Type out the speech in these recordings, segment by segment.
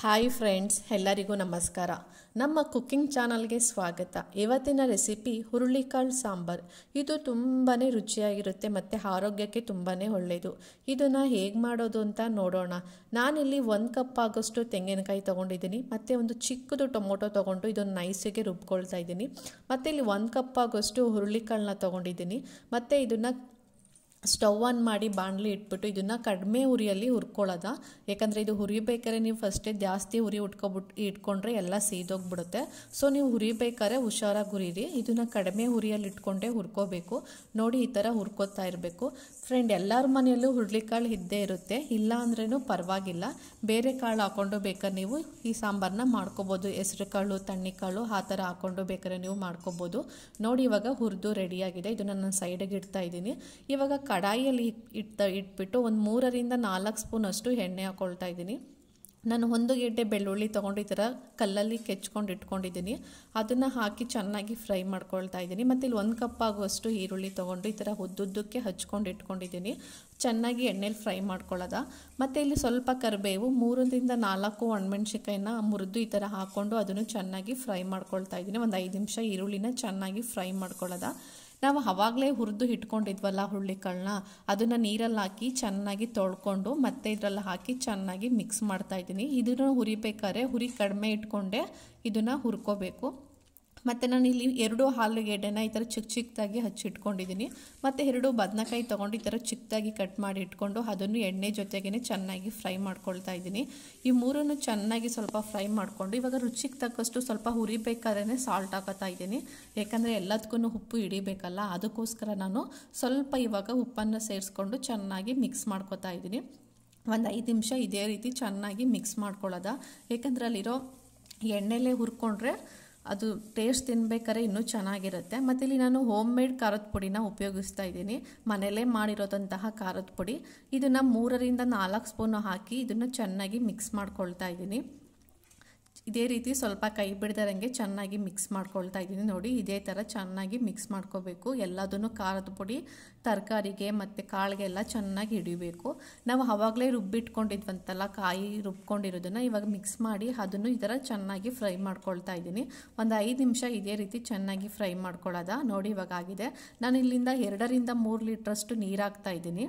Hi friends, ಎಲ್ಲರಿಗೂ ನಮಸ್ಕಾರ. ನಮ್ಮ ಕುಕ್ಕಿಂಗ್ ಚಾನಲ್ಗೆ ಸ್ವಾಗತ. ಇವತ್ತಿನ ರೆಸಿಪಿ ಹುರುಳಿಕಾಳು ಸಾಂಬಾರ್. ಇದು ತುಂಬಾ ರುಚಿಯಾಗಿರುತ್ತೆ ಮತ್ತು ಆರೋಗ್ಯಕ್ಕೆ ತುಂಬಾ ಒಳ್ಳೆಯದು. ಇದನ್ನು ಹೇಗೆ ಮಾಡೋದು ಅಂತ ನೋಡೋಣ. ನಾನಿಲ್ಲಿ 1 ಕಪ್ ಆಗೋಷ್ಟು ತೆಂಗಿನಕಾಯಿ ತೊಗೊಂಡಿದ್ದೀನಿ ಮತ್ತು ಒಂದು ಚಿಕ್ಕದು ಟೊಮೊಟೊ ತೊಗೊಂಡು ಇದನ್ನು ನೈಸಿಗೆ ರುಬ್ಕೊಳ್ತಾ ಇದ್ದೀನಿ. ಮತ್ತು ಇಲ್ಲಿ 1 ಕಪ್ ಆಗೋಷ್ಟು ಹುರುಳಿಕಾಳನ್ನ ತೊಗೊಂಡಿದ್ದೀನಿ. ಮತ್ತು ಇದನ್ನು ಸ್ಟವ್ ಆನ್ ಮಾಡಿ ಬಾಣಲಿ ಇಟ್ಬಿಟ್ಟು ಇದನ್ನು ಕಡಿಮೆ ಉರಿಯಲ್ಲಿ ಹುರ್ಕೊಳ್ಳೋದ. ಯಾಕಂದರೆ ಇದು ಹುರಿಬೇಕಾದ್ರೆ ನೀವು ಫಸ್ಟೇ ಜಾಸ್ತಿ ಉರಿ ಇಟ್ಕೊಂಡ್ರೆ ಎಲ್ಲ ಸೀದೋಗ್ಬಿಡುತ್ತೆ. ಸೊ ನೀವು ಹುರಿಬೇಕಾದ್ರೆ ಹುಷಾರಾಗಿ ಹುರಿರಿ. ಇದನ್ನು ಕಡಿಮೆ ಉರಿಯಲ್ಲಿ ಇಟ್ಕೊಂಡೇ ಹುರ್ಕೋಬೇಕು. ನೋಡಿ, ಈ ಥರ ಹುರ್ಕೋತಾ ಇರಬೇಕು. ಫ್ರೆಂಡ್, ಎಲ್ಲರ ಮನೆಯಲ್ಲೂ ಹುರುಳಿಕಾಳು ಇದ್ದೇ ಇರುತ್ತೆ, ಇಲ್ಲ ಅಂದ್ರೂ ಪರವಾಗಿಲ್ಲ. ಬೇರೆ ಕಾಳು ಹಾಕ್ಕೊಂಡು ಬೇಕಾದ್ರೆ ನೀವು ಈ ಸಾಂಬಾರನ್ನ ಮಾಡ್ಕೋಬೋದು. ಹೆಸರು ಕಾಳು, ತಣ್ಣಿಕಾಳು ಆ ಥರ ಹಾಕ್ಕೊಂಡು ಬೇಕಾದ್ರೆ ನೀವು ಮಾಡ್ಕೋಬೋದು. ನೋಡಿ, ಇವಾಗ ಹುರಿದು ರೆಡಿಯಾಗಿದೆ. ಇದನ್ನು ನಾನು ಸೈಡಿಗೆ ಇಡ್ತಾ ಇದ್ದೀನಿ. ಇವಾಗ ಕಡಾಯಿಯಲ್ಲಿ ಇಟ್ಬಿಟ್ಟು ಒಂದು 3ರಿಂದ 4 ಸ್ಪೂನ್ ಅಷ್ಟು ಎಣ್ಣೆ ಹಾಕ್ಕೊಳ್ತಾ ಇದ್ದೀನಿ. ನಾನು 1 ಗೆಡ್ಡೆ ಬೆಳ್ಳುಳ್ಳಿ ತೊಗೊಂಡು ಈ ಥರ ಕಲ್ಲಲ್ಲಿ ಕೆಚ್ಕೊಂಡು ಇಟ್ಕೊಂಡಿದ್ದೀನಿ. ಅದನ್ನು ಹಾಕಿ ಚೆನ್ನಾಗಿ ಫ್ರೈ ಮಾಡ್ಕೊಳ್ತಾ ಇದ್ದೀನಿ. ಮತ್ತು ಇಲ್ಲಿ 1 ಕಪ್ ಆಗುವಷ್ಟು ಈರುಳ್ಳಿ ತೊಗೊಂಡು ಈ ಥರ ಉದ್ದುದ್ದಕ್ಕೆ ಹಚ್ಕೊಂಡು ಇಟ್ಕೊಂಡಿದ್ದೀನಿ. ಚೆನ್ನಾಗಿ ಎಣ್ಣೆಲಿ ಫ್ರೈ ಮಾಡ್ಕೊಳ್ಳೋದ. ಮತ್ತು ಇಲ್ಲಿ ಸ್ವಲ್ಪ ಕರಿಬೇವು, 3ರಿಂದ 4 ಒಣಮೆಣ್ಸಿಕಾಯಿನ ಮುರಿದು ಈ ಥರ ಹಾಕ್ಕೊಂಡು ಅದನ್ನು ಚೆನ್ನಾಗಿ ಫ್ರೈ ಮಾಡ್ಕೊಳ್ತಾ ಇದ್ದೀನಿ. ಒಂದು 5 ನಿಮಿಷ ಈರುಳ್ಳಿನ ಚೆನ್ನಾಗಿ ಫ್ರೈ ಮಾಡ್ಕೊಳ್ಳೋದ. ನಾವು ಆವಾಗಲೇ ಹುರಿದು ಇಟ್ಕೊಂಡಿದ್ವಲ್ಲ ಹುರುಳಿಕಾಳನ್ನ, ಅದನ್ನು ನೀರಲ್ಲಿ ಹಾಕಿ ಚೆನ್ನಾಗಿ ತೊಳ್ಕೊಂಡು ಮತ್ತೆ ಇದರಲ್ಲಿ ಹಾಕಿ ಚೆನ್ನಾಗಿ ಮಿಕ್ಸ್ ಮಾಡ್ತಾ ಇದ್ದೀನಿ. ಇದನ್ನು ಹುರಿಬೇಕಾದ್ರೆ ಉರಿ ಕಡಿಮೆ ಇಟ್ಕೊಂಡೆ ಇದನ್ನು ಹುರ್ಕೋಬೇಕು. ಮತ್ತು ನಾನು ಇಲ್ಲಿ 2 ಆಲೂಗೆಡ್ಡೆನ ಈ ಥರ ಚಿಕ್ಕದಾಗಿ ಹಚ್ಚಿಟ್ಕೊಂಡಿದ್ದೀನಿ. ಮತ್ತು 2 ಬದನೆಕಾಯಿ ತೊಗೊಂಡು ಈ ಥರ ಚಿಕ್ಕದಾಗಿ ಕಟ್ ಮಾಡಿ ಇಟ್ಕೊಂಡು ಅದನ್ನು ಎಣ್ಣೆ ಜೊತೆಗೇ ಚೆನ್ನಾಗಿ ಫ್ರೈ ಮಾಡ್ಕೊಳ್ತಾ ಇದ್ದೀನಿ. ಈ 3 ಚೆನ್ನಾಗಿ ಸ್ವಲ್ಪ ಫ್ರೈ ಮಾಡಿಕೊಂಡು ಇವಾಗ ರುಚಿಗೆ ತಕ್ಕಷ್ಟು ಸ್ವಲ್ಪ ಹುರಿಬೇಕಾದ್ರೆ ಸಾಲ್ಟ್ ಹಾಕೋತಾ ಇದ್ದೀನಿ. ಯಾಕಂದರೆ ಎಲ್ಲದಕ್ಕೂ ಉಪ್ಪು ಹಿಡಿಬೇಕಲ್ಲ, ಅದಕ್ಕೋಸ್ಕರ ನಾನು ಸ್ವಲ್ಪ ಇವಾಗ ಉಪ್ಪನ್ನು ಸೇರಿಸ್ಕೊಂಡು ಚೆನ್ನಾಗಿ ಮಿಕ್ಸ್ ಮಾಡ್ಕೊತಾ ಇದ್ದೀನಿ. ಒಂದು 5 ನಿಮಿಷ ಇದೇ ರೀತಿ ಚೆನ್ನಾಗಿ ಮಿಕ್ಸ್ ಮಾಡ್ಕೊಳ್ಳೋದ. ಯಾಕಂದರೆ ಅಲ್ಲಿರೋ ಎಣ್ಣೆಲೇ ಹುರ್ಕೊಂಡ್ರೆ ಅದು ಟೇಸ್ಟ್ ತಿನ್ಬೇಕಾದ್ರೆ ಇನ್ನೂ ಚೆನ್ನಾಗಿರುತ್ತೆ. ಮತ್ತು ಇಲ್ಲಿ ನಾನು ಹೋಮ್ ಮೇಡ್ ಖಾರದ ಪುಡಿನ ಉಪಯೋಗಿಸ್ತಾ ಇದ್ದೀನಿ, ಮನೆಯಲ್ಲೇ ಮಾಡಿರೋದಂತಹ ಖಾರದ ಪುಡಿ. ಇದನ್ನು 3ರಿಂದ 4 ಸ್ಪೂನು ಹಾಕಿ ಇದನ್ನು ಚೆನ್ನಾಗಿ ಮಿಕ್ಸ್ ಮಾಡ್ಕೊಳ್ತಾ ಇದ್ದೀನಿ. ಇದೇ ರೀತಿ ಸ್ವಲ್ಪ ಕೈ ಬಿಡ್ದಾರಂಗೆ ಚೆನ್ನಾಗಿ ಮಿಕ್ಸ್ ಮಾಡ್ಕೊಳ್ತಾ ಇದ್ದೀನಿ. ನೋಡಿ, ಇದೇ ಥರ ಚೆನ್ನಾಗಿ ಮಿಕ್ಸ್ ಮಾಡ್ಕೋಬೇಕು. ಎಲ್ಲದನ್ನು ಖಾರದ ಪುಡಿ ತರಕಾರಿಗೆ ಮತ್ತು ಕಾಳಿಗೆಲ್ಲ ಚೆನ್ನಾಗಿ ಹಿಡಿಬೇಕು. ನಾವು ಆವಾಗಲೇ ರುಬ್ಬಿಟ್ಕೊಂಡಿದ್ವಂತಲ್ಲ ಕಾಯಿ ರುಬ್ಕೊಂಡಿರೋದನ್ನು ಇವಾಗ ಮಿಕ್ಸ್ ಮಾಡಿ ಅದನ್ನು ಈ ಥರ ಚೆನ್ನಾಗಿ ಫ್ರೈ ಮಾಡ್ಕೊಳ್ತಾ ಇದ್ದೀನಿ. ಒಂದು 5 ನಿಮಿಷ ಇದೇ ರೀತಿ ಚೆನ್ನಾಗಿ ಫ್ರೈ ಮಾಡ್ಕೊಳ್ಳೋದ. ನೋಡಿ, ಇವಾಗ ಆಗಿದೆ. ನಾನು ಇಲ್ಲಿಂದ 2ರಿಂದ 3 ಲೀಟ್ರಷ್ಟು ನೀರು ಹಾಕ್ತಾ ಇದ್ದೀನಿ.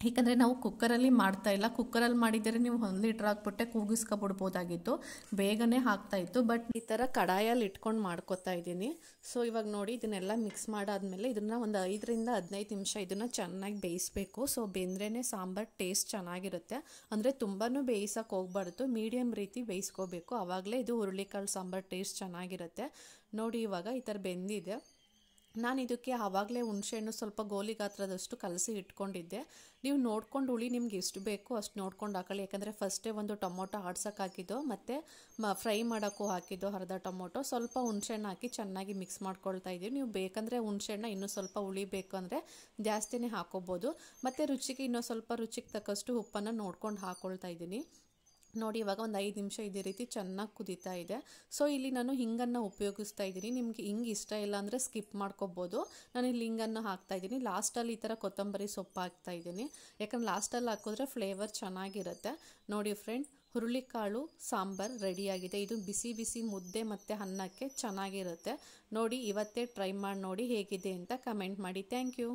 ಏಕೆಂದರೆ ನಾವು ಕುಕ್ಕರಲ್ಲಿ ಮಾಡ್ತಾಯಿಲ್ಲ. ಕುಕ್ಕರಲ್ಲಿ ಮಾಡಿದರೆ ನೀವು 1 ಲೀಟ್ರ್ ಹಾಕ್ಬಿಟ್ಟೆ ಕೂಗಿಸ್ಕೊಬಿಡ್ಬೋದಾಗಿತ್ತು, ಬೇಗನೆ ಆಗ್ತಾಯಿತ್ತು. ಬಟ್ ಈ ಥರ ಕಡಾಯಲ್ಲಿ ಇಟ್ಕೊಂಡು ಮಾಡ್ಕೊತಾ ಇದ್ದೀನಿ. ಸೊ ಇವಾಗ ನೋಡಿ, ಇದನ್ನೆಲ್ಲ ಮಿಕ್ಸ್ ಮಾಡಾದ್ಮೇಲೆ ಇದನ್ನು ಒಂದು 5ರಿಂದ 15 ನಿಮಿಷ ಇದನ್ನು ಚೆನ್ನಾಗಿ ಬೇಯಿಸಬೇಕು. ಸೊ ಬೆಂದ್ರೇ ಸಾಂಬಾರು ಟೇಸ್ಟ್ ಚೆನ್ನಾಗಿರುತ್ತೆ. ಅಂದರೆ ತುಂಬಾ ಬೇಯಿಸೋಕೆ ಹೋಗ್ಬಾರ್ದು, ಮೀಡಿಯಮ್ ರೀತಿ ಬೇಯಿಸ್ಕೋಬೇಕು. ಆವಾಗಲೇ ಇದು ಹುರುಳಿಕಾಳು ಸಾಂಬಾರು ಟೇಸ್ಟ್ ಚೆನ್ನಾಗಿರುತ್ತೆ. ನೋಡಿ, ಇವಾಗ ಈ ಥರ ಬೆಂದಿದೆ. ನಾನು ಇದಕ್ಕೆ ಆವಾಗಲೇ ಹುಣಸೆಹಣ್ಣು ಸ್ವಲ್ಪ ಗೋಲಿ ಗಾತ್ರದಷ್ಟು ಕಲಸಿ ಇಟ್ಕೊಂಡಿದ್ದೆ. ನೀವು ನೋಡ್ಕೊಂಡು ಹುಳಿ ನಿಮ್ಗೆ ಎಷ್ಟು ಬೇಕೋ ಅಷ್ಟು ನೋಡ್ಕೊಂಡು ಹಾಕೊಳ್ಳಿ. ಯಾಕಂದರೆ ಫಸ್ಟೇ ಒಂದು ಟೊಮೊಟೊ ಆಡ್ಸೋಕೆ ಹಾಕಿದ್ದು ಮತ್ತು ಫ್ರೈ ಮಾಡೋಕ್ಕೂ ಹಾಕಿದ್ದು ಅರ್ಧ ಟೊಮೊಟೊ. ಸ್ವಲ್ಪ ಹುಣಸೆಹಣ್ಣು ಹಾಕಿ ಚೆನ್ನಾಗಿ ಮಿಕ್ಸ್ ಮಾಡ್ಕೊಳ್ತಾ ಇದ್ದೀವಿ. ನೀವು ಬೇಕಂದರೆ ಹುಣಸೆಹಣ್ಣು ಇನ್ನೂ ಸ್ವಲ್ಪ ಹುಳಿ ಬೇಕು ಅಂದರೆ ಜಾಸ್ತಿನೇ ಹಾಕೋಬೋದು. ಮತ್ತು ರುಚಿಗೆ ಇನ್ನೂ ಸ್ವಲ್ಪ ರುಚಿಗೆ ತಕ್ಕಷ್ಟು ಉಪ್ಪನ್ನು ನೋಡ್ಕೊಂಡು ಹಾಕ್ಕೊಳ್ತಾ ಇದ್ದೀನಿ. ನೋಡಿ, ಇವಾಗ ಒಂದು 5 ನಿಮಿಷ ಇದೇ ರೀತಿ ಚೆನ್ನಾಗಿ ಕುದೀತಾ ಇದೆ. ಸೊ ಇಲ್ಲಿ ನಾನು ಹಿಂಗನ್ನು ಉಪಯೋಗಿಸ್ತಾ ಇದ್ದೀನಿ. ನಿಮಗೆ ಹಿಂಗೆ ಇಷ್ಟ ಇಲ್ಲ ಅಂದರೆ ಸ್ಕಿಪ್ ಮಾಡ್ಕೋಬೋದು. ನಾನು ಇಲ್ಲಿ ಹಿಂಗನ್ನು ಹಾಕ್ತಾ ಇದ್ದೀನಿ. ಲಾಸ್ಟಲ್ಲಿ ಈ ಥರ ಕೊತ್ತಂಬರಿ ಸೊಪ್ಪು ಹಾಕ್ತಾ ಇದ್ದೀನಿ, ಯಾಕಂದ್ರೆ ಲಾಸ್ಟಲ್ಲಿ ಹಾಕಿದ್ರೆ ಫ್ಲೇವರ್ ಚೆನ್ನಾಗಿರುತ್ತೆ. ನೋಡಿ ಫ್ರೆಂಡ್, ಹುರುಳಿಕಾಳು ಸಾಂಬಾರು ರೆಡಿಯಾಗಿದೆ. ಇದು ಬಿಸಿ ಬಿಸಿ ಮುದ್ದೆ ಮತ್ತು ಅನ್ನಕ್ಕೆ ಚೆನ್ನಾಗಿರುತ್ತೆ. ನೋಡಿ, ಇವತ್ತೇ ಟ್ರೈ ಮಾಡಿ ನೋಡಿ ಹೇಗಿದೆ ಅಂತ ಕಮೆಂಟ್ ಮಾಡಿ. Thank you.